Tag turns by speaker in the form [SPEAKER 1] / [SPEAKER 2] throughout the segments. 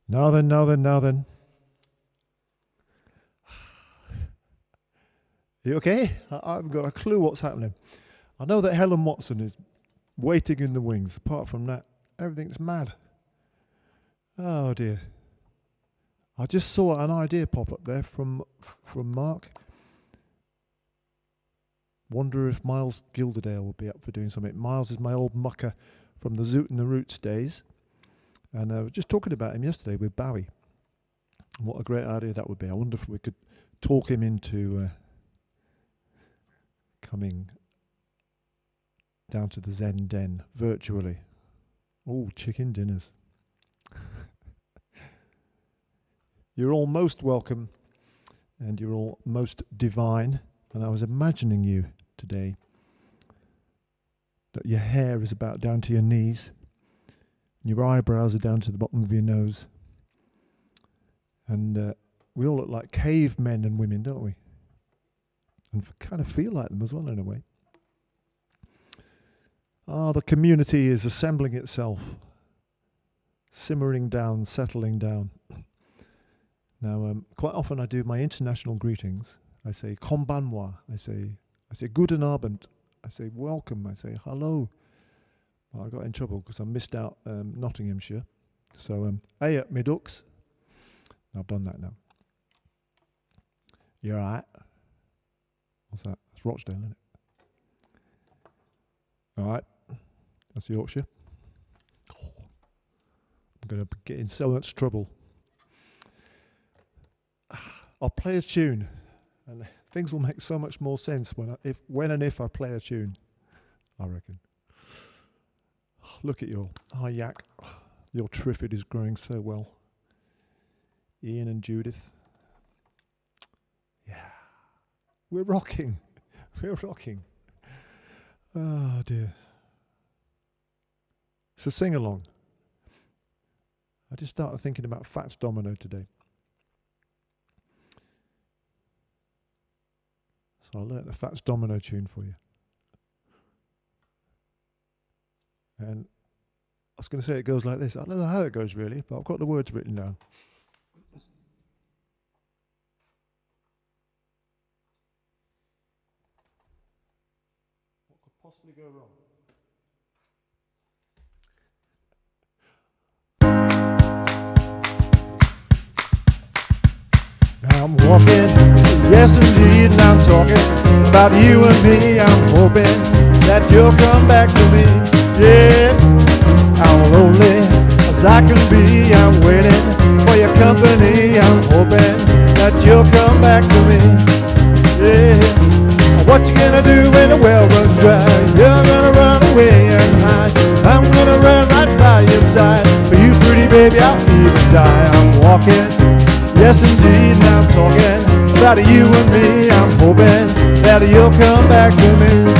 [SPEAKER 1] Now then. You okay? I haven't got a clue what's happening. I know that Helen Watson is waiting in the wings. Apart from that, everything's mad. Oh dear. I just saw an idea pop up there from Mark. Wonder if Miles Gilderdale will be up for doing something. Miles is my old mucker from the Zoot and the Roots days. And I was just talking about him yesterday with Bowie. What a great idea that would be. I wonder if we could talk him into coming down to the Zen Den virtually. Oh, chicken dinners. You're all most welcome and you're all most divine. And I was imagining you today that your hair is about down to your knees. Your eyebrows are down to the bottom of your nose. And we all look like cavemen and women, don't we? And kind of feel like them as well in a way. The community is assembling itself. Simmering down, settling down. Now, quite often I do my international greetings. I say konbanwa. I say guten Abend. I say welcome. I say hello. Well, I got in trouble because I missed out Nottinghamshire. So, hey up, me ducks. I've done that now. You're right. What's that? That's Rochdale, isn't it? All right. That's Yorkshire. Oh, I'm going to get in so much trouble. I'll play a tune, and things will make so much more sense when and if I play a tune, I reckon. Look at your yak. Your Triffid is growing so well. Ian and Judith. Yeah. We're rocking. Oh dear. So sing along. I just started thinking about Fats Domino today. So I learnt a Fats Domino tune for you. And I was going to say it goes like this. I don't know how it goes really, but I've got the words written down. What could possibly go wrong? I'm walking, yes indeed, and I'm talking about you and me. I'm hoping that you'll come back to me. Yeah, I'm lonely as I can be. I'm waiting for your company. I'm hoping that you'll come back to me. Yeah, what you gonna do when the well runs dry? You're gonna run away and hide. I'm gonna run right by your side. For you, pretty baby, I'll even die. I'm walking. Yes indeed, and I'm talking about you and me. I'm hoping that you'll come back to me.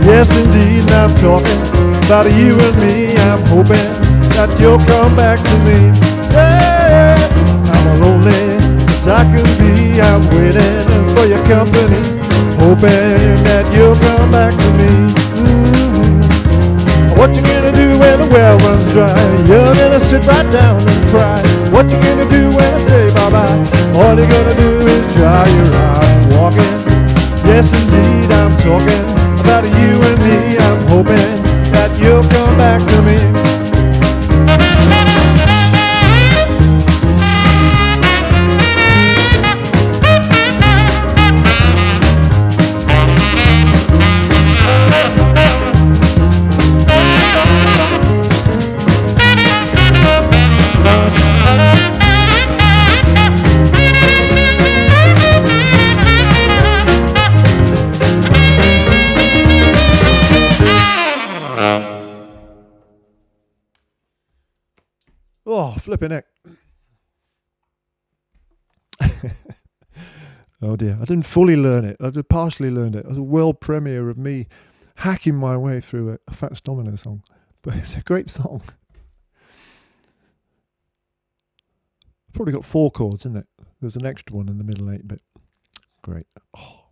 [SPEAKER 1] Yes indeed, and I'm talking about you and me. I'm hoping that you'll come back to me. Yeah, I'm lonely as I can be. I'm waiting for your company, hoping that you'll come back to me. What you gonna do when the well runs dry? You're gonna sit right down and cry. What you gonna do when I say bye-bye? All you're gonna do is dry your eyes. Walking, yes indeed, I'm talking about you and me. I'm hoping that you'll come back to me. Oh, flipping heck. Oh dear, I didn't fully learn it. I did partially learn it. It was a world premiere of me hacking my way through a Fats Domino song. But it's a great song. Probably got 4 chords, isn't it? There's an extra one in the middle 8-bit. Great. Oh,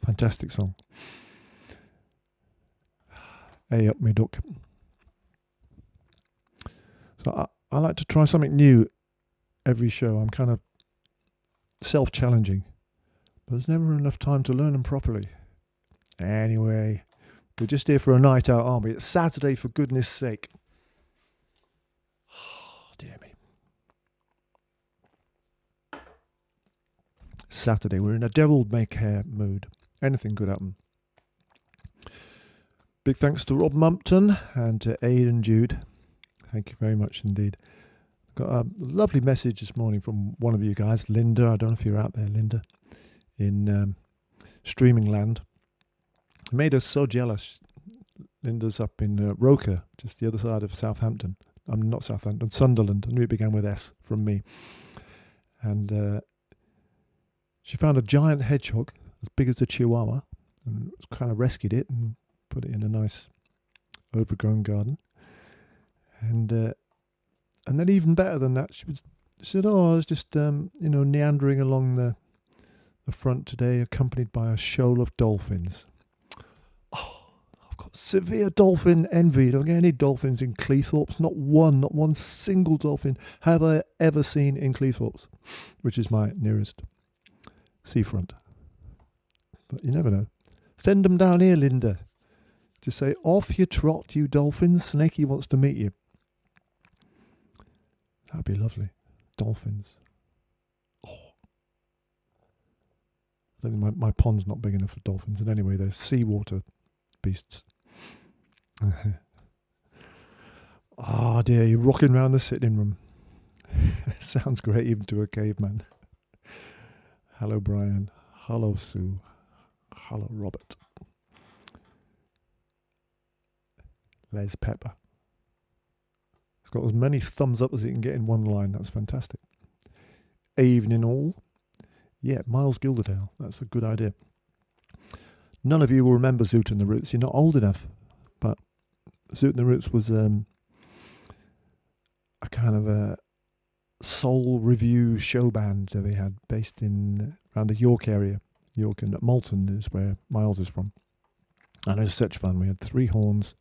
[SPEAKER 1] fantastic song. Hey up me duck. So I like to try something new every show. I'm kind of self-challenging, but there's never enough time to learn them properly. Anyway, we're just here for a night out, aren't we? It's Saturday, for goodness sake. Oh, dear me. Saturday, we're in a devil-may-care mood. Anything could happen. Big thanks to Rob Mumpton and to Aid and Jude. Thank you very much indeed. Got a lovely message this morning from one of you guys, Linda. I don't know if you're out there, Linda, in streaming land. It made us so jealous. Linda's up in Roker, just the other side of Southampton. Not Southampton, Sunderland. I knew it began with S from me. And she found a giant hedgehog as big as a chihuahua and kind of rescued it and put it in a nice overgrown garden. And then even better than that, she said, "Oh, I was just neandering along the front today, accompanied by a shoal of dolphins." Oh, I've got severe dolphin envy. Don't get any dolphins in Cleethorpes. Not one single dolphin have I ever seen in Cleethorpes, which is my nearest seafront. But you never know. Send them down here, Linda. Just say, "Off you trot, you dolphins. Snakey wants to meet you." That'd be lovely. Dolphins. Oh. I don't think my pond's not big enough for dolphins. And anyway, they're seawater beasts. Oh dear, you're rocking around the sitting room. Sounds great even to a caveman. Hello, Brian. Hello, Sue. Hello, Robert. Les Pepper. It's got as many thumbs up as it can get in one line. That's fantastic. Evening all. Yeah, Miles Gilderdale. That's a good idea. None of you will remember Zoot and the Roots. You're not old enough. But Zoot and the Roots was a kind of a soul review show band that they had based in around the York area. York and Malton is where Miles is from. And it was such fun. We had 3 horns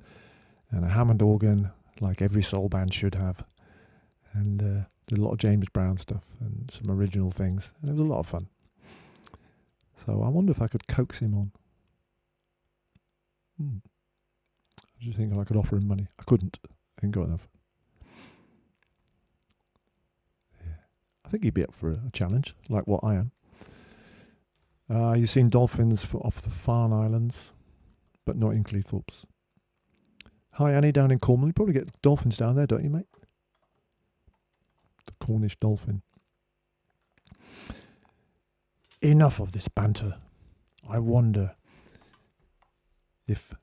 [SPEAKER 1] and a Hammond organ, like every soul band should have. And did a lot of James Brown stuff and some original things. And it was a lot of fun. So I wonder if I could coax him on. I just think I could offer him money. I couldn't. I ain't got enough. Yeah. I think he'd be up for a challenge, like what I am. You've seen dolphins off the Farne Islands, but not in Cleethorpes. Hi, Annie, down in Cornwall. You probably get dolphins down there, don't you, mate? The Cornish dolphin. Enough of this banter. I wonder if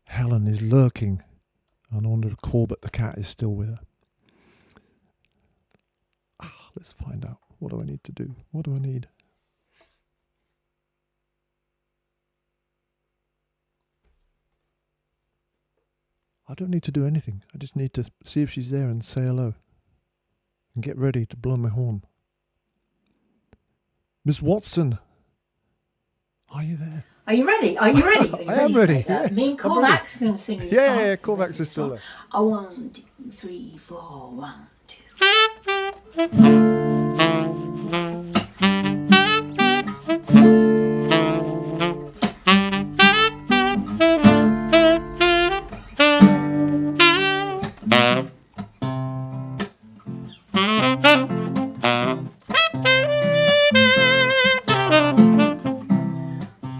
[SPEAKER 1] Helen is lurking, and I wonder if Corbett the cat is still with her. Let's find out. What do I need to do? What do I need? I don't need to do anything. I just need to see if she's there and say hello. And get ready to blow my horn. Miss Watson, are you there?
[SPEAKER 2] Are you ready? Are you ready? Are you
[SPEAKER 1] I am ready. Yeah,
[SPEAKER 2] me and Corvax can sing you a song.
[SPEAKER 1] Yeah, Corvax is still there.
[SPEAKER 2] 1, 2, 3, 4, 1, 2.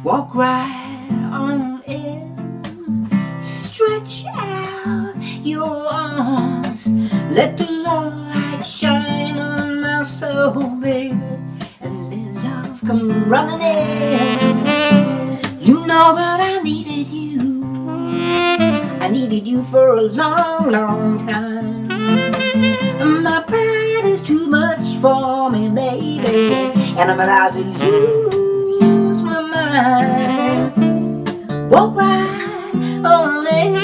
[SPEAKER 2] Walk right on in, stretch out your arms, let the love light shine on my soul, baby, and let love come running in. You know that I needed you for a long, long time. My pride is too much for me, baby, and I'm about to lose my mind. Walk right on in,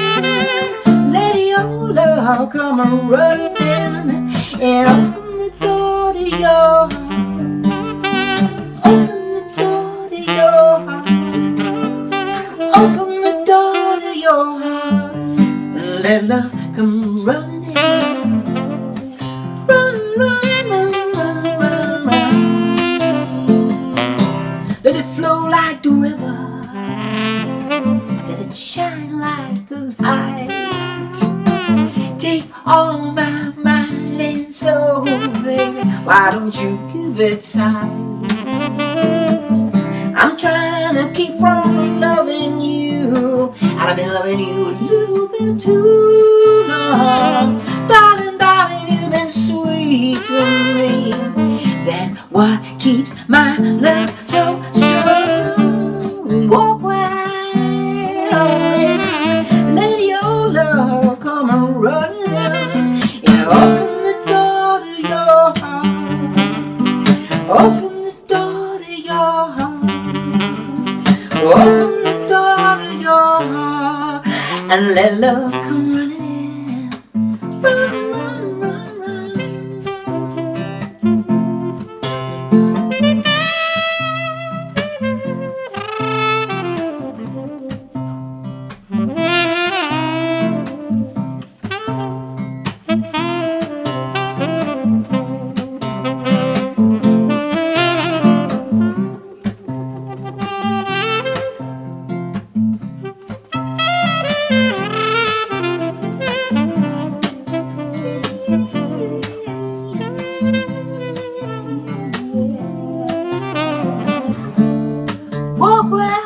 [SPEAKER 2] let your love come running in, and open the door to your heart. Open the door to your heart. Open the door to your heart. Let love come running in. Run, run, run, run, run, run. Let it flow like the river. Let it shine like the light. Take all my mind and soul, baby. Why don't you give it sight? I'm trying to keep from loving you, and I've been loving you a little bit too long. Darling, darling, you've been sweet to me. That's what keeps my love so strong. Walk right on in, let your love come running in, and open the door to your heart. Open the door to your heart. Open the door to your heart, and let love come running in. Run, run, run, run. Walk right,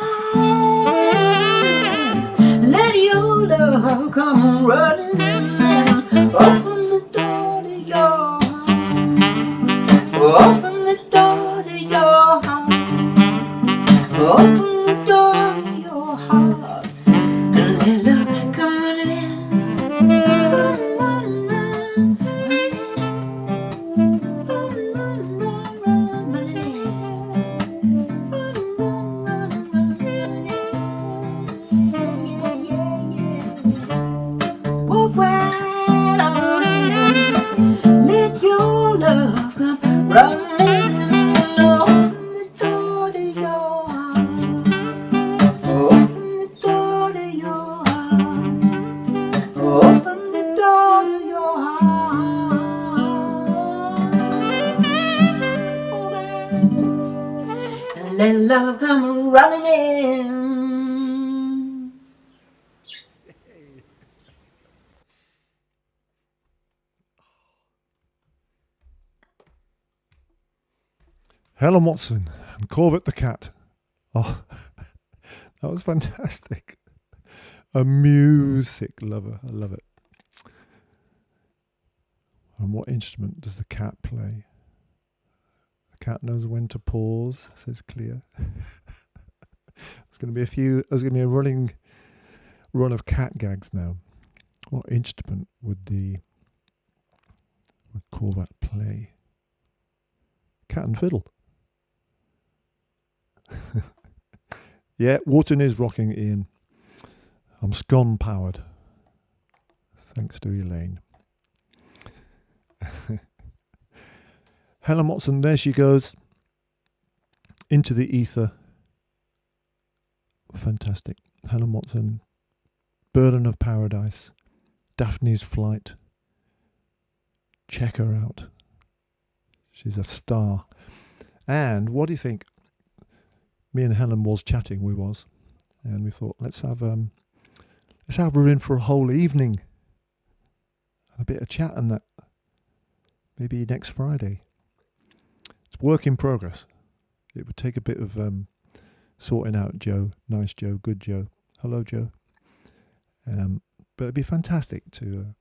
[SPEAKER 2] let your love come running in. Open the door to your heart. Open the door to your heart. Open the door to your heart, and let love come running in. Run, run, run, run, run, run, run, run, run, walk right on in, let your love come running in. Open the door to your heart. Open the door to your heart. Open the door to your heart. And let love come running in.
[SPEAKER 1] Helen Watson and Corvette the cat. Oh, that was fantastic. A music lover. I love it. And what instrument does the cat play? The cat knows when to pause, says Clea. There's going to be a running run of cat gags now. What instrument would Corvette play? Cat and fiddle. Yeah, Wharton is rocking, Ian. I'm scone powered. Thanks to Elaine. Helen Watson, there she goes. Into the ether. Fantastic. Helen Watson. Burden of Paradise. Daphne's Flight. Check her out. She's a star. And what do you think? Me and Helen was chatting, and we thought, let's have her in for a whole evening. A bit of chat and that. Maybe next Friday. It's work in progress. It would take a bit of sorting out Joe. Nice Joe, good Joe. Hello, Joe. But it'd be fantastic to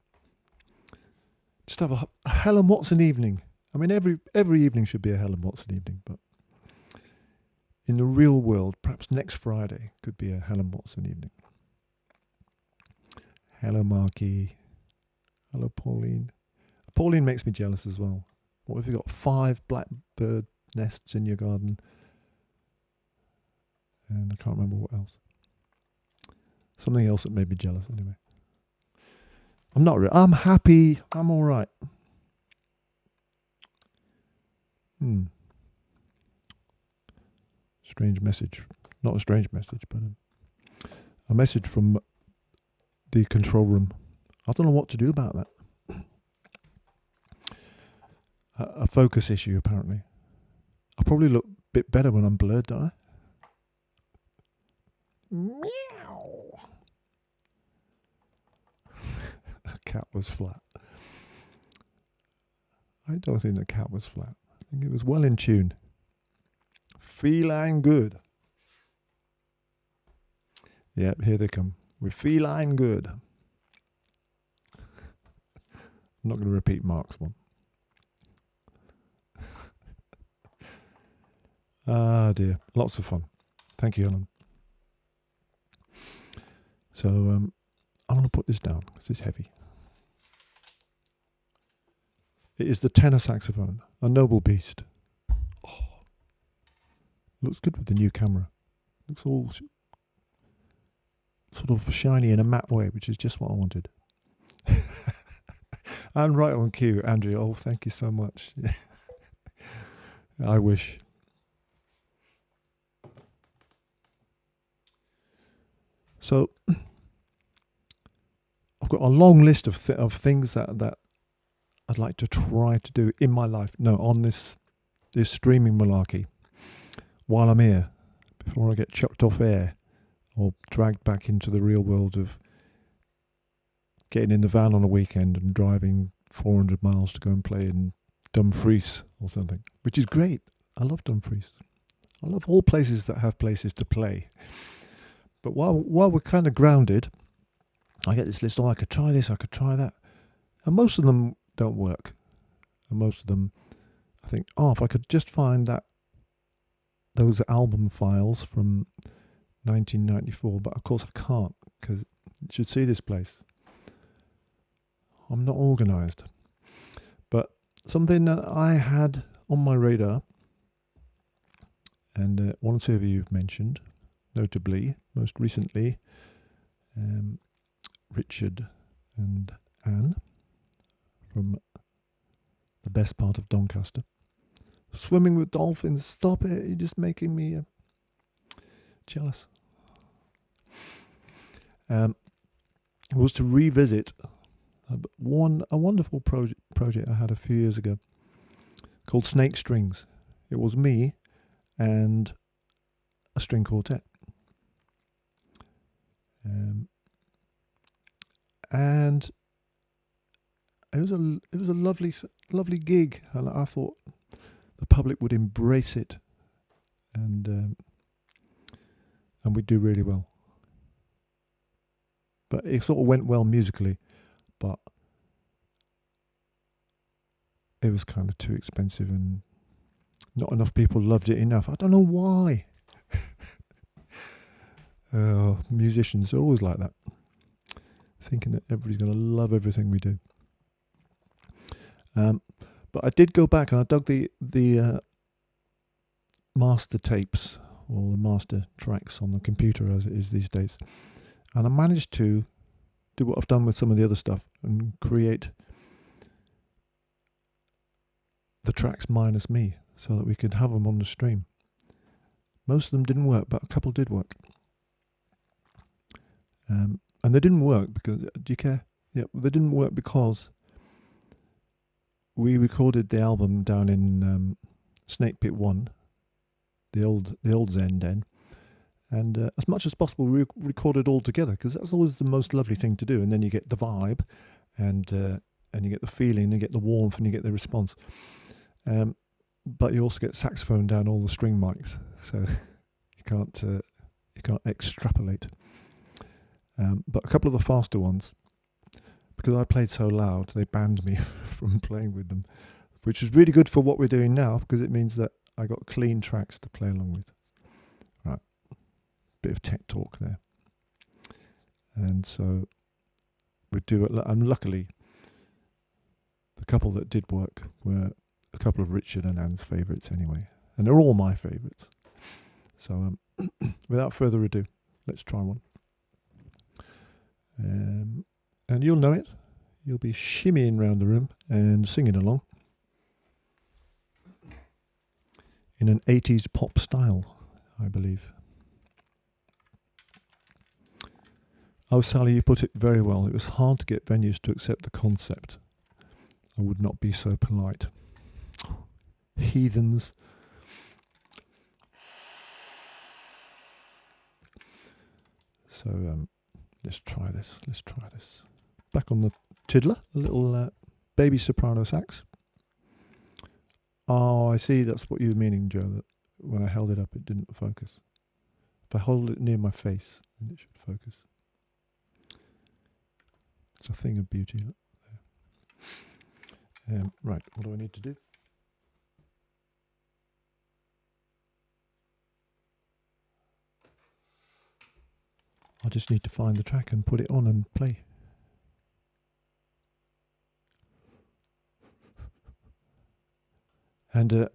[SPEAKER 1] just have a Helen Watson evening. I mean, every evening should be a Helen Watson evening, but in the real world, perhaps next Friday could be a Helen Watson evening. Hello, Marky. Hello, Pauline. Pauline makes me jealous as well. What if you've got 5 blackbird nests in your garden? And I can't remember what else. Something else that made me jealous anyway. I'm happy. I'm all right. Strange message. Not a strange message, but a message from the control room. I don't know what to do about that. A focus issue, apparently. I probably look a bit better when I'm blurred, don't I? Meow. The cat was flat. I don't think the cat was flat. I think it was well in tune. Feline good. Yep, here they come. We're feline good. I'm not going to repeat Mark's one. Ah dear, lots of fun. Thank you, Helen. So I'm going to put this down because it's heavy. It is the tenor saxophone, a noble beast. Oh, looks good with the new camera. Looks all sort of shiny in a matte way, which is just what I wanted. And right on cue, Andrew. Oh, thank you so much. I wish. So I've got a long list of things that I'd like to try to do in my life. No, on this streaming malarkey while I'm here, before I get chucked off air or dragged back into the real world of getting in the van on a weekend and driving 400 miles to go and play in Dumfries or something, which is great. I love Dumfries. I love all places that have places to play. But while we're kind of grounded, I get this list. Oh, I could try this, I could try that. And most of them don't work. And most of them, I think, oh, if I could just find those album files from 1994. But of course I can't, because you should see this place. I'm not organised. But something that I had on my radar, and one or two of you have mentioned, notably, most recently, Richard and Anne from the best part of Doncaster. Swimming with dolphins, stop it, you're just making me jealous. Was to revisit a wonderful project I had a few years ago called Snake Strings. It was me and a string quartet. And it was a lovely gig, and I thought the public would embrace it, and we'd do really well. But it sort of went well musically, but it was kind of too expensive, and not enough people loved it enough. I don't know why. Musicians are always like that, thinking that everybody's going to love everything we do. But I did go back and I dug the master tapes, or the master tracks on the computer as it is these days, and I managed to do what I've done with some of the other stuff and create the tracks minus me, so that we could have them on the stream. Most of them didn't work, but a couple did work. And they didn't work because, do you care? Yeah, they didn't work because we recorded the album down in Snake Pit 1, the old Zen Den, and as much as possible we recorded all together, because that's always the most lovely thing to do, and then you get the vibe, and you get the feeling, and you get the warmth, and you get the response. But you also get saxophone down all the string mics, so you can't extrapolate. But a couple of the faster ones, because I played so loud, they banned me from playing with them, which is really good for what we're doing now, because it means that I got clean tracks to play along with. Right, bit of tech talk there. And so we do it, and luckily couple that did work were a couple of Richard and Anne's favourites anyway. And they're all my favourites. So without further ado, let's try one. And you'll know it. You'll be shimmying around the room and singing along in an 80s pop style, I believe. Oh, Sally, you put it very well. It was hard to get venues to accept the concept. I would not be so polite. Heathens. So let's try this. Let's try this. Back on the tiddler, the little baby soprano sax. Oh, I see. That's what you were meaning, Joe. That when I held it up, it didn't focus. If I hold it near my face, then it should focus. It's a thing of beauty. Right, what do I need to do? I just need to find the track and put it on and play. And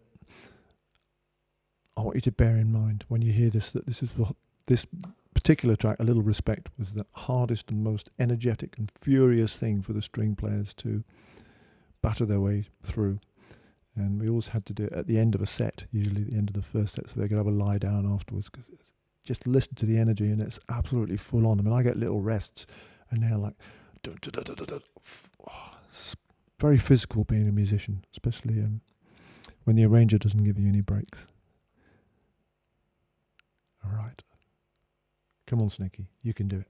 [SPEAKER 1] I want you to bear in mind when you hear this that this is what this particular track, A Little Respect, was the hardest and most energetic and furious thing for the string players to batter their way through. And we always had to do it at the end of a set, usually at the end of the first set, so they could have a lie down afterwards, because just listen to the energy and it's absolutely full on. I mean, I get little rests and they're like, it's very physical being a musician, especially when the arranger doesn't give you any breaks. All right. Come on, Sneaky, you can do it.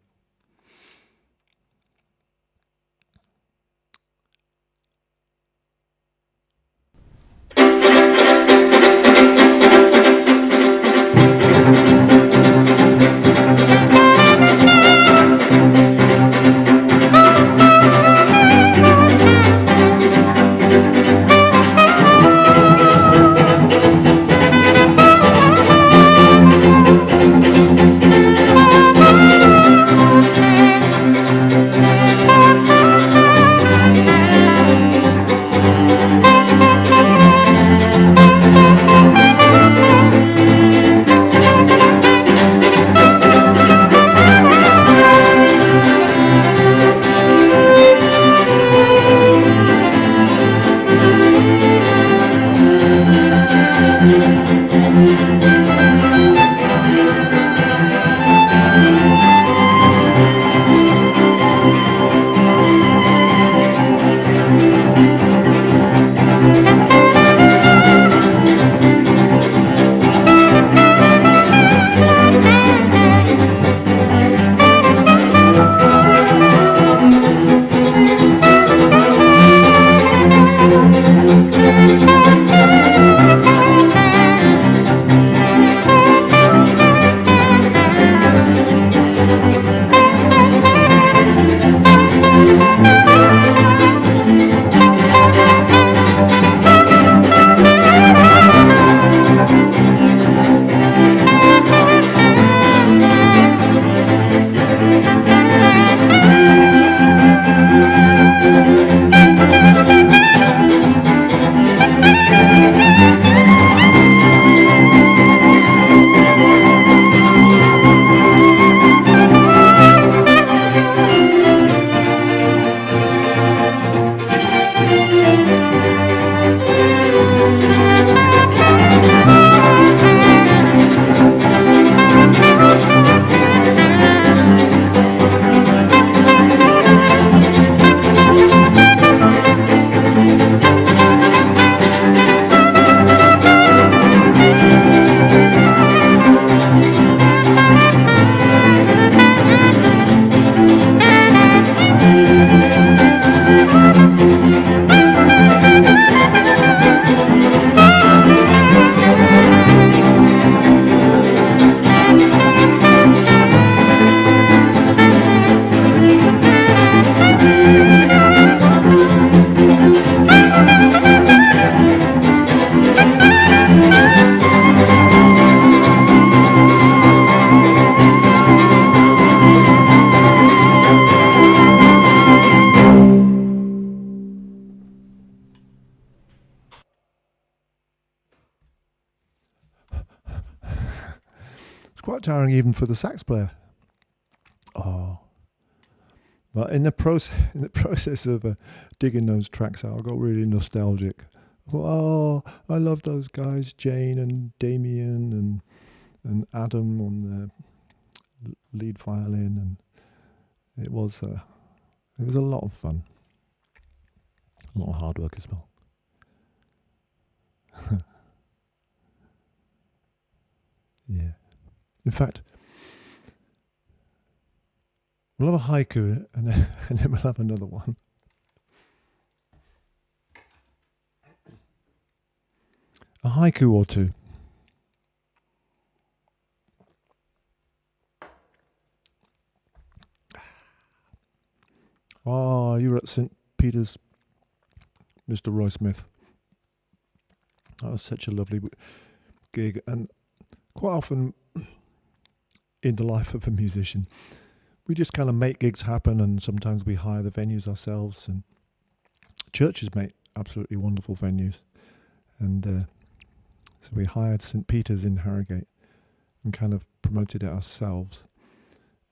[SPEAKER 1] quite tiring even for the sax player. Oh. But in the process of digging those tracks out, I got really nostalgic. Oh, I love those guys, Jane and Damien and Adam on the lead violin, and it was a lot of fun, a lot of hard work as well. Yeah. In fact, we'll have a haiku and then we'll have another one. A haiku or two. Oh, you were at St. Peter's, Mr. Roy Smith. That was such a lovely gig, and quite often in the life of a musician, we just kind of make gigs happen, and sometimes we hire the venues ourselves, and churches make absolutely wonderful venues. And so we hired St. Peter's in Harrogate and kind of promoted it ourselves.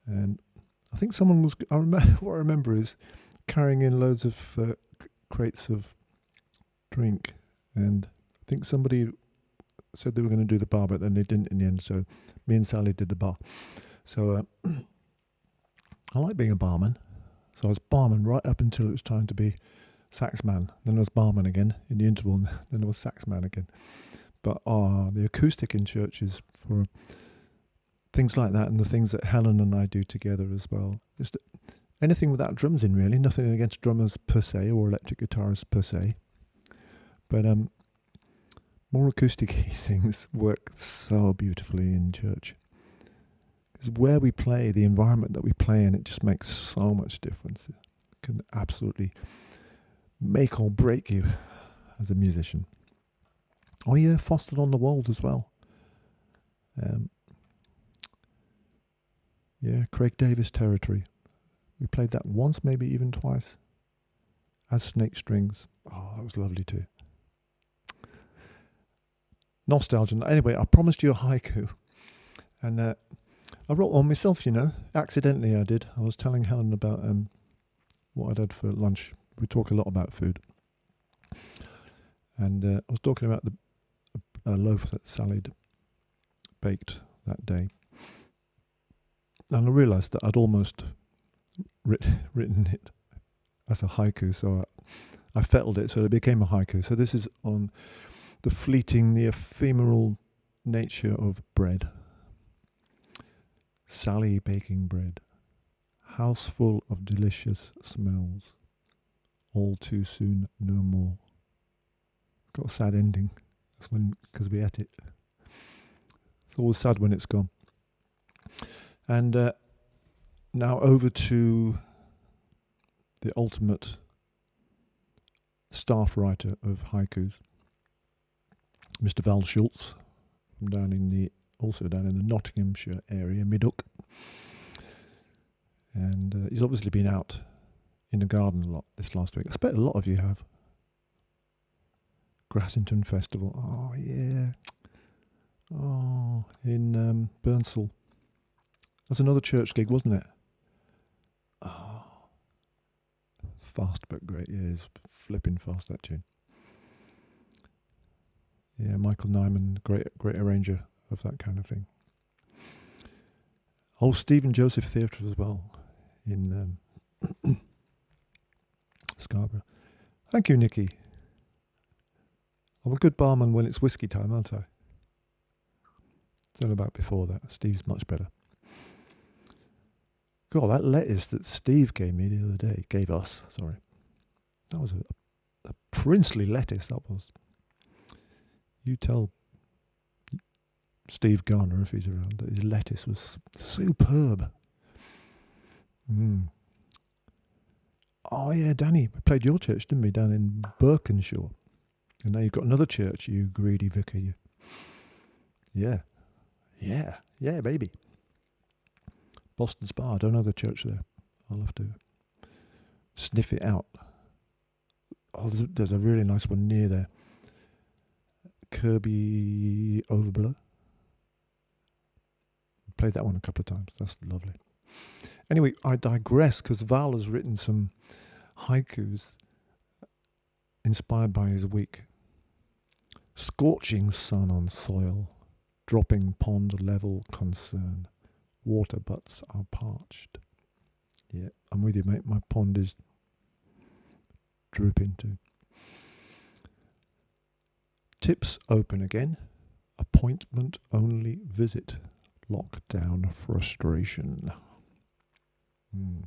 [SPEAKER 1] And I think someone was, what I remember is carrying in loads of crates of drink, and I think somebody said they were going to do the bar, but then they didn't in the end, so me and Sally did the bar. So I like being a barman, so I was barman right up until it was time to be saxman. Then I was barman again in the interval, and then I was saxman again. But the acoustic in churches for things like that, and the things that Helen and I do together as well, is anything without drums in, really. Nothing against drummers per se, or electric guitarists per se, but more acoustic things work so beautifully in church. Because where we play, the environment that we play in, it just makes so much difference. It can absolutely make or break you as a musician. Oh yeah, Fostered on the Wold as well. Yeah, Craig Davis territory. We played that once, maybe even twice, as Snake Strings. Oh, that was lovely too. Nostalgia. Anyway, I promised you a haiku, and I wrote one myself, accidentally I did. I was telling Helen about what I'd had for lunch. We talk a lot about food, and I was talking about a loaf that Sally had baked that day, and I realised that I'd almost written it as a haiku, so I fettled it so it became a haiku. So this is on the fleeting, the ephemeral nature of bread. Sally baking bread, house full of delicious smells, all too soon no more. Got a sad ending. That's because we ate it. It's always sad when it's gone. And now over to the ultimate staff writer of haikus, Mr. Val Schultz, from down in the Nottinghamshire area, Middock. And he's obviously been out in the garden a lot this last week. I expect a lot of you have. Grassington Festival. Oh, yeah. Oh, in Burnsall. That's another church gig, wasn't it? Oh. Fast but great. Yeah, it's flipping fast, that tune. Yeah, Michael Nyman, great arranger of that kind of thing. Oh, Stephen Joseph Theatre as well in Scarborough. Thank you, Nikki. I'm a good barman when it's whiskey time, aren't I? Don't know about before that. Steve's much better. God, that lettuce that Steve gave me the other day, gave us, sorry. That was a princely lettuce, that was. You tell Steve Garner, if he's around, that his lettuce was superb. Oh yeah, Danny, we played your church, didn't we, down in Birkenshaw? And now you've got another church, you greedy vicar. You. Yeah, baby. Boston Spa, I don't know the church there. I'll have to sniff it out. Oh, there's a really nice one near there. Kirby Overblow. played that one a couple of times. That's lovely. Anyway, I digress because Val has written some haikus inspired by his week. Scorching sun on soil, dropping pond level concern. Water butts are parched. Yeah, I'm with you, mate. My pond is drooping too. Tips open again. Appointment only visit. Lockdown frustration. And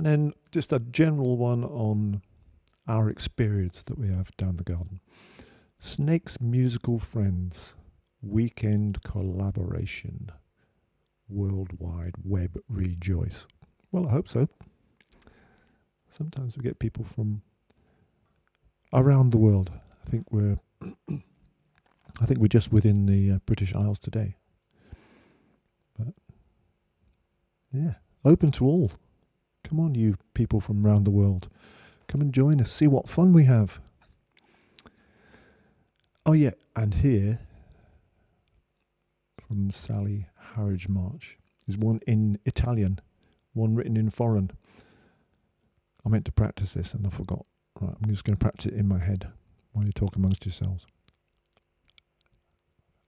[SPEAKER 1] then just a general one on our experience that we have down the garden. Snake's musical friends. Weekend collaboration. World Wide Web rejoice. Well, I hope so. Sometimes we get people from around the world. I think we're just within the British Isles today. But yeah, open to all. Come on, you people from around the world. Come and join us. See what fun we have. Oh yeah, and here from Sally Harridge March is one in Italian, one written in foreign. I meant to practice this and I forgot. Right, I'm just going to practice it in my head while you talk amongst yourselves.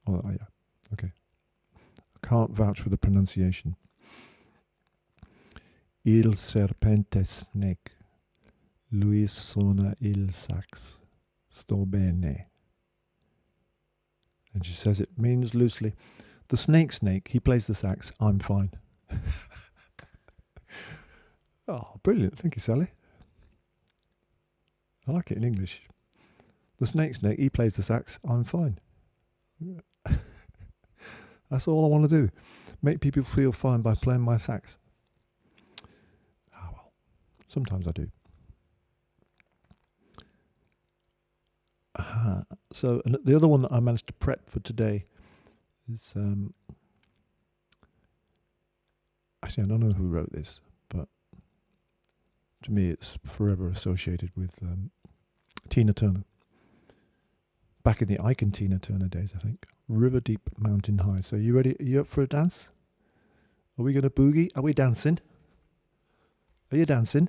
[SPEAKER 1] Oh yeah, okay. I can't vouch for the pronunciation. Il serpente snake, lui suona il sax, sto bene. And she says it means loosely, the snake, he plays the sax, I'm fine. Oh, brilliant. Thank you, Sally. I like it in English. The snake, he plays the sax, I'm fine. That's all I want to do. Make people feel fine by playing my sax. Ah, well, sometimes I do. So the other one that I managed to prep for today is actually I don't know who wrote this, but to me it's forever associated with Tina Turner. Back in the Ike and Tina Turner days, I think. River Deep, Mountain High. So you ready? Are you up for a dance? Are we going to boogie? Are we dancing? Are you dancing?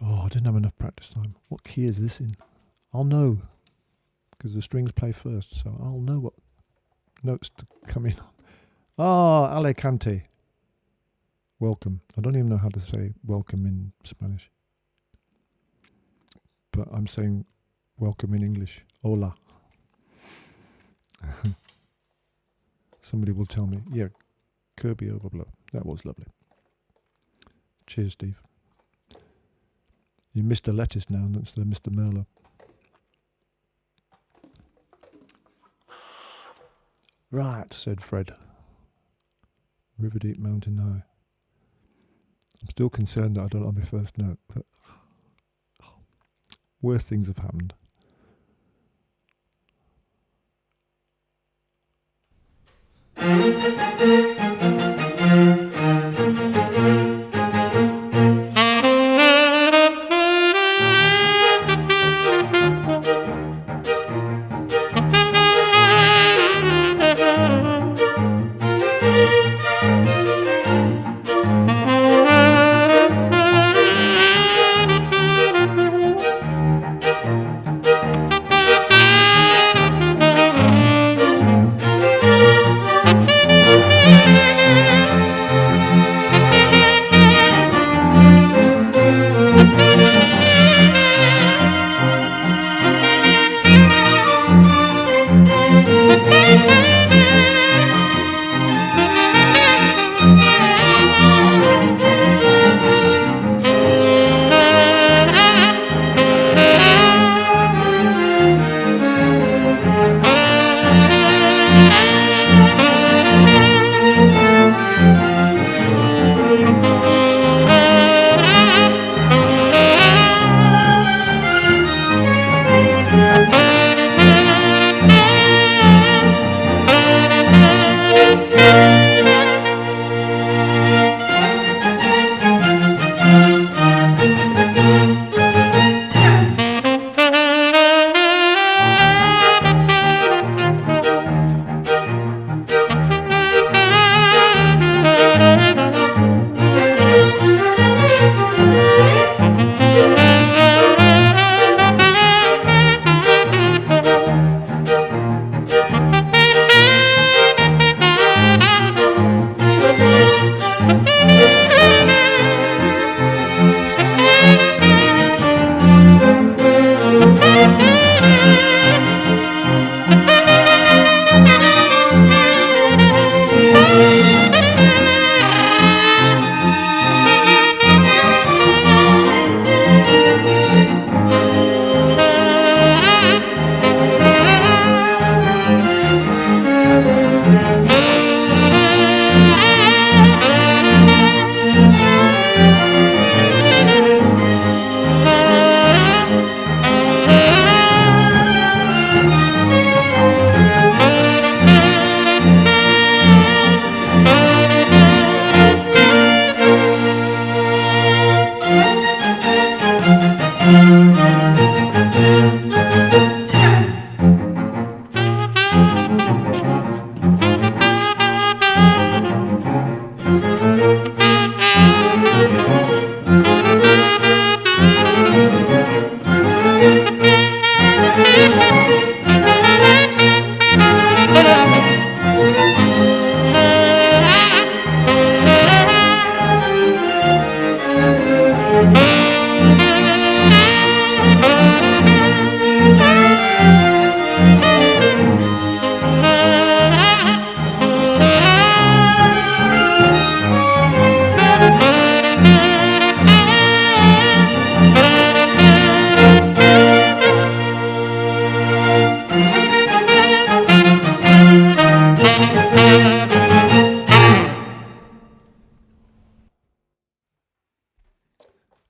[SPEAKER 1] Oh, I didn't have enough practice time. What key is this in? I'll know, because the strings play first, so I'll know what notes to come in on. Ah, Alicante. Welcome. I don't even know how to say welcome in Spanish. But I'm saying welcome in English. Hola. Somebody will tell me. Yeah, Kirby Overblow. That was lovely. Cheers, Steve. You're Mr. Lettuce now instead of Mr. Merlo. Right, said Fred. River Deep, Mountain High. I'm still concerned that I don't know my first note, but worse things have happened.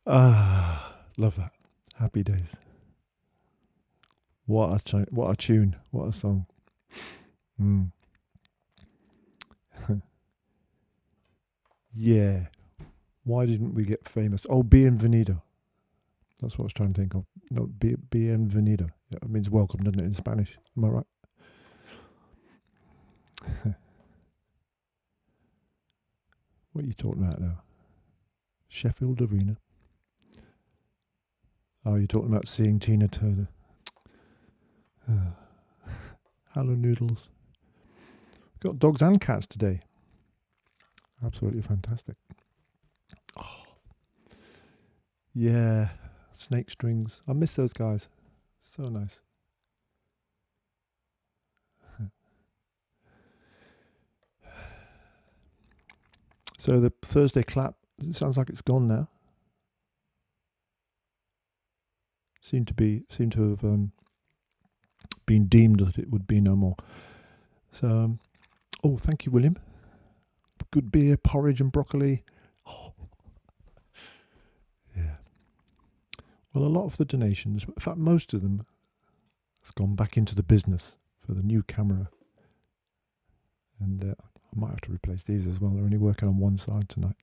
[SPEAKER 1] Love that. Happy Days. What a tune. What a song. Yeah. Why didn't we get famous? Oh, bienvenido. That's what I was trying to think of. No, bienvenido. Yeah, it means welcome, doesn't it, in Spanish? Am I right? What are you talking about now? Sheffield Arena. Oh, you're talking about seeing Tina Turner. Hello, Noodles. We've got dogs and cats today. Absolutely fantastic. Oh. Yeah, snake strings. I miss those guys. So nice. So the Thursday clap, it sounds like it's gone now. Seem to have been deemed that it would be no more. So, oh, thank you, William. Good beer, porridge and broccoli. Oh. Yeah. Well, a lot of the donations, in fact, most of them, has gone back into the business for the new camera. And I might have to replace these as well. They're only working on one side tonight.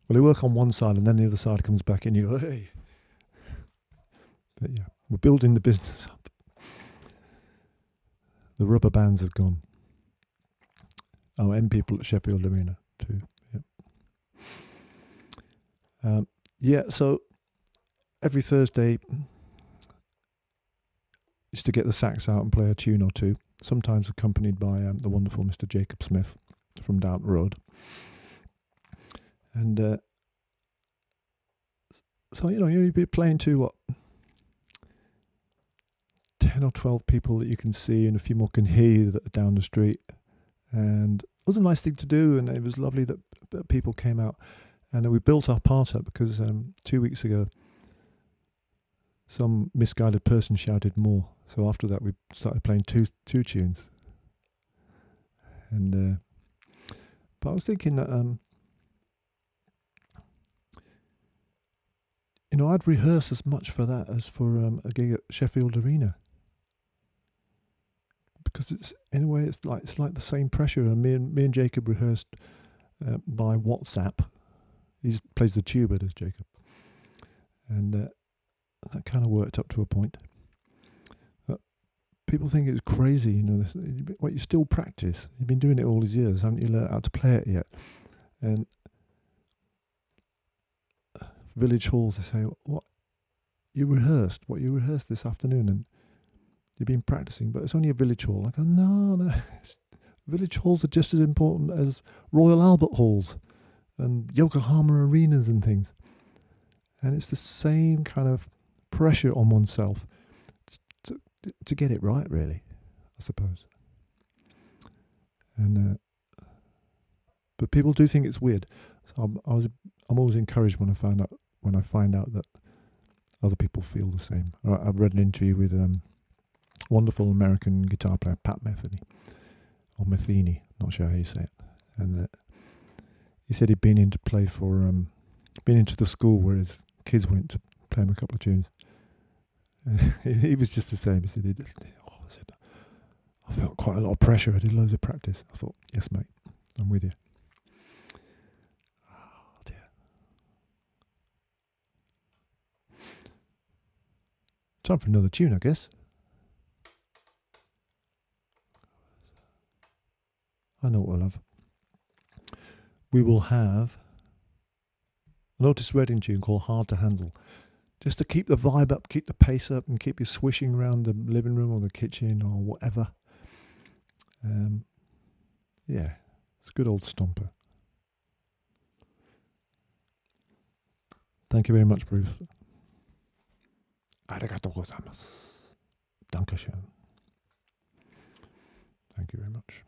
[SPEAKER 1] Well, they work on one side and then the other side comes back in. You go, hey. But yeah, we're building the business up. The rubber bands have gone. Oh, and people at Sheffield Arena too. Yeah. So every Thursday is to get the sax out and play a tune or two. Sometimes accompanied by the wonderful Mr. Jacob Smith from Downton Road. And so you'll be playing to what? 10 or 12 people that you can see, and a few more can hear you that are down the street. And it was a nice thing to do, and it was lovely that people came out. And we built our part up because 2 weeks ago, some misguided person shouted more. So after that, we started playing two tunes. And but I was thinking that I'd rehearse as much for that as for a gig at Sheffield Arena. Because it's in a way it's like the same pressure. And me and Jacob rehearsed by WhatsApp. He plays the tuba, does Jacob, and that kind of worked up to a point. But people think it's crazy, you still practice. You've been doing it all these years, haven't you learned how to play it yet? And village halls, they say, what you rehearsed this afternoon, and you've been practicing, but it's only a village hall. I go, no. Village halls are just as important as Royal Albert halls and Yokohama arenas and things. And it's the same kind of pressure on oneself to get it right, really, I suppose. And but people do think it's weird. So I'm always encouraged when I find out that other people feel the same. I've read an interview with wonderful American guitar player Pat Metheny, or Metheny, not sure how you say it, and he said he'd been into the school where his kids went to play him a couple of tunes, and he was just the same. He said, I felt quite a lot of pressure. I did loads of practice. I thought, yes, mate, I'm with you. Oh dear. Time for another tune, I guess. I know what we'll have. We will have an Otis Redding tune called Hard to Handle. Just to keep the vibe up, keep the pace up, and keep you swishing around the living room or the kitchen or whatever. Yeah, it's a good old stomper. Thank you very much, Ruth. Arigatou gozaimasu. Dankeschön. Thank you very much.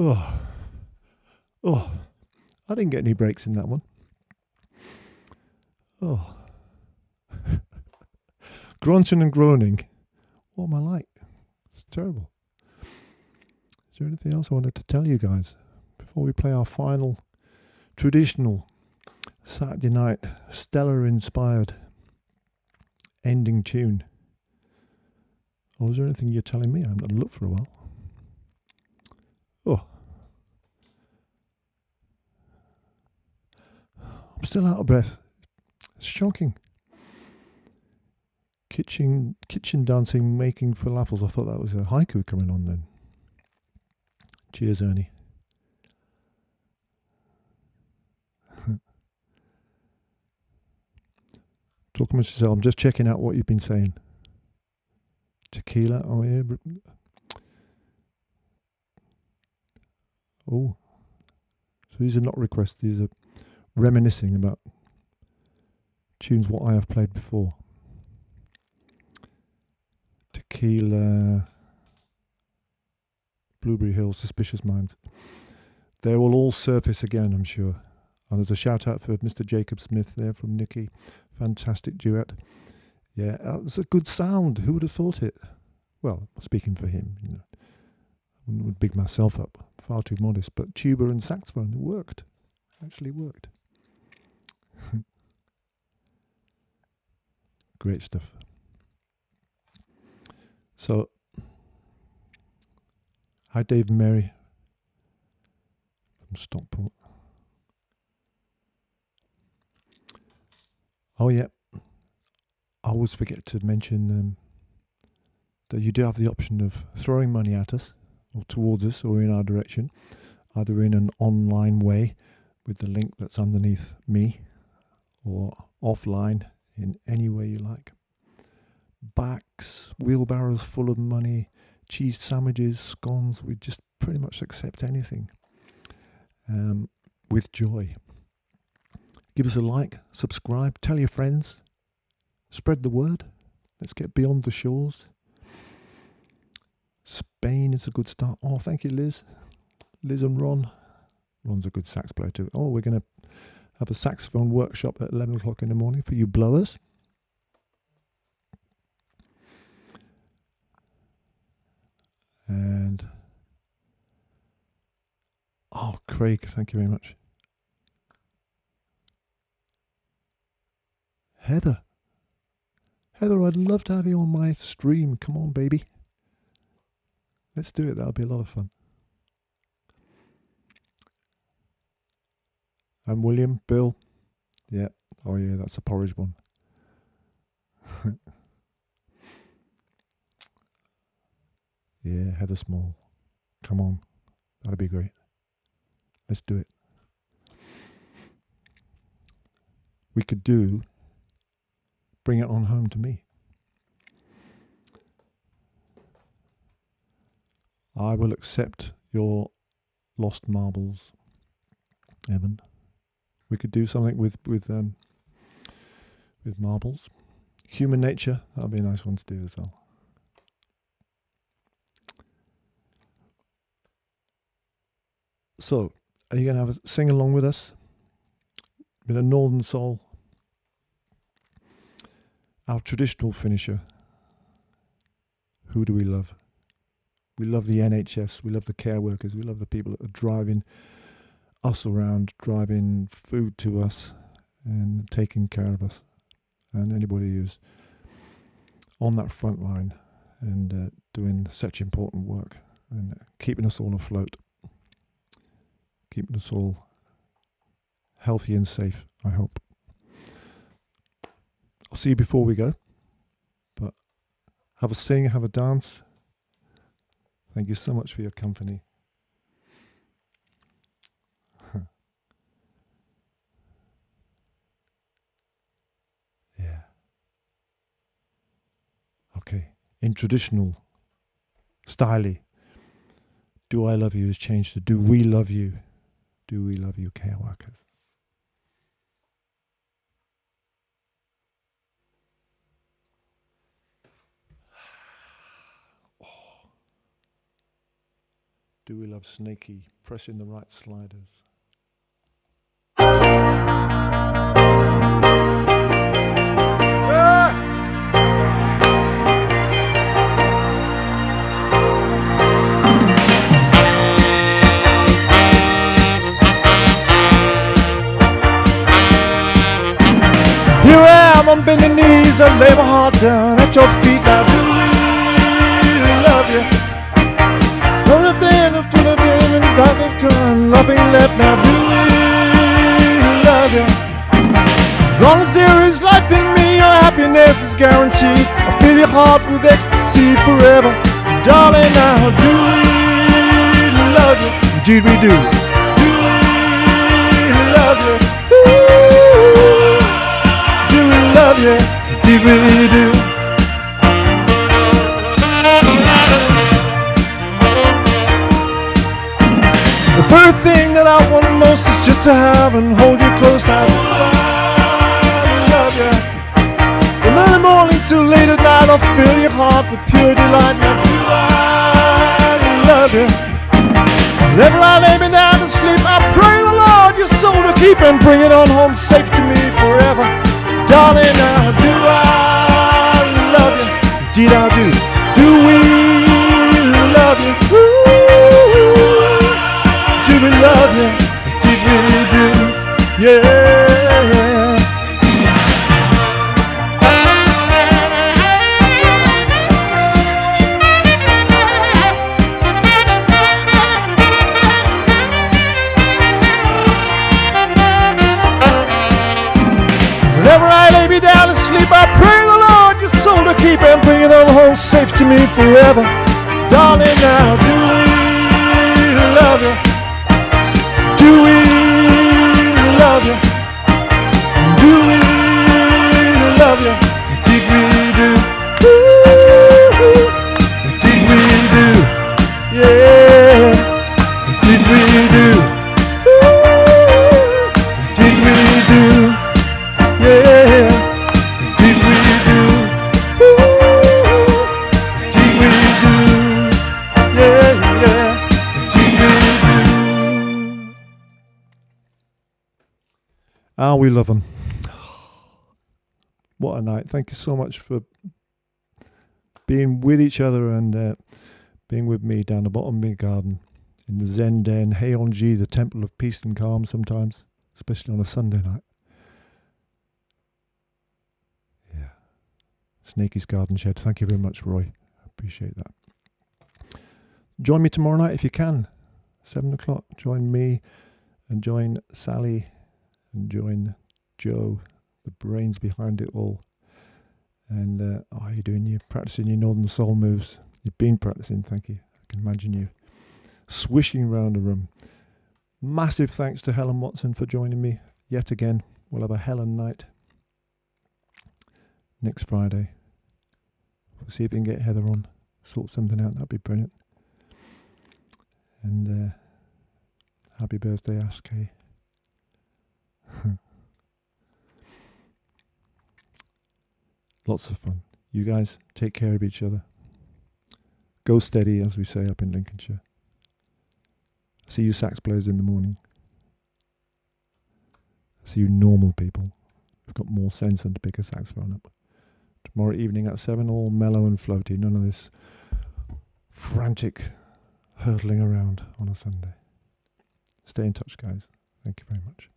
[SPEAKER 1] Oh, oh, I didn't get any breaks in that one. Oh, grunting and groaning. What am I like? It's terrible. Is there anything else I wanted to tell you guys before we play our final traditional Saturday night Stella-inspired ending tune? Or is there anything you're telling me I haven't looked for a while? Oh, I'm still out of breath. It's shocking. Kitchen dancing, making falafels. I thought that was a haiku coming on then. Cheers, Ernie. Talk amongst yourself. I'm just checking out what you've been saying. Tequila. Oh yeah. Oh. So these are not requests. These are reminiscing about tunes what I have played before. Tequila, Blueberry Hill, Suspicious Minds. They will all surface again, I'm sure. And there's a shout out for Mr. Jacob Smith there from Nicky. Fantastic duet. Yeah, it's a good sound. Who would have thought it? Well, speaking for him, you know, I wouldn't big myself up. Far too modest. But tuba and saxophone, it worked. Actually worked. Great stuff. So, hi Dave and Mary from Stockport. Oh yeah, I always forget to mention that you do have the option of throwing money at us, or towards us, or in our direction, either in an online way with the link that's underneath me, or offline in any way you like. backs, wheelbarrows full of money, cheese sandwiches, scones. We just pretty much accept anything with joy. Give us a like, subscribe, tell your friends, spread the word. Let's get beyond the shores. Spain is a good start. Oh, thank you, Liz. Liz and Ron. Ron's a good sax player too. Oh, we're going to have a saxophone workshop at 11 o'clock in the morning for you blowers. And oh, Craig, thank you very much. Heather, I'd love to have you on my stream. Come on, baby. Let's do it. That'll be a lot of fun. And William, Bill. Yeah. Oh, yeah, that's a porridge one. Yeah, Heather Small. Come on. That'd be great. Let's do it. We could do Bring It On Home to Me. I will accept your lost marbles, Evan. We could do something with marbles. Human Nature, that'll be a nice one to do as well. So, are you going to have a sing along with us? Bit of Northern Soul. Our traditional finisher. Who do we love? We love the NHS, we love the care workers, we love the people that are driving us around, driving food to us and taking care of us. And anybody who's on that front line and doing such important work and keeping us all afloat, keeping us all healthy and safe, I hope. I'll see you before we go, but have a sing, have a dance. Thank you so much for your company. Yeah. Okay. In traditional style, Do I Love You has changed to Do We Love You? Do we love you, care workers? Do we love Snaky pressing the right sliders? Here I am on bending knees, I lay my heart down at your feet. Now do we love you? Nothing left now, do we love you? As long as there is life in me, your happiness is guaranteed. I fill your heart with ecstasy forever. Darling, now do we love you? Indeed we do. Do we love you? Ooh, do we love you? Indeed we do. The very thing that I want most is just to have and hold you close. I love you. From early morning till late at night, I'll fill your heart with pure delight. Now do I love you? Whenever I lay me down to sleep, I pray the Lord your soul to keep and bring it on home safe to me forever. Darling, now do I love you? Indeed I do. Do we love you? Ooh. Do we love you? Did we do? Yeah. Whenever I lay me down to sleep, I pray the Lord your soul to keep and bring it on home safe to me forever. Darling, now do we love you? Do we love you? Do we love you? Did we do? Ah, we love them. What a night. Thank you so much for being with each other and being with me down the bottom of my garden in the Zen Den, Heonji, the temple of peace and calm sometimes, especially on a Sunday night. Yeah. Snakey's Garden Shed. Thank you very much, Roy. I appreciate that. Join me tomorrow night if you can. 7 o'clock. Join me and join Sally and join Joe, the brains behind it all. And how are you doing? You're practicing your Northern Soul moves. You've been practicing, thank you. I can imagine you swishing around the room. Massive thanks to Helen Watson for joining me yet again. We'll have a Helen night next Friday. We'll see if we can get Heather on, sort something out. That'd be brilliant. And happy birthday, Ask Kay. Lots of fun. You guys take care of each other. Go steady, as we say up in Lincolnshire. See you sax players in the morning. See you normal people who've got more sense than to pick a saxophone up. Tomorrow evening at 7, all mellow and floaty. None of this frantic hurtling around on a Sunday. Stay in touch, guys. Thank you very much.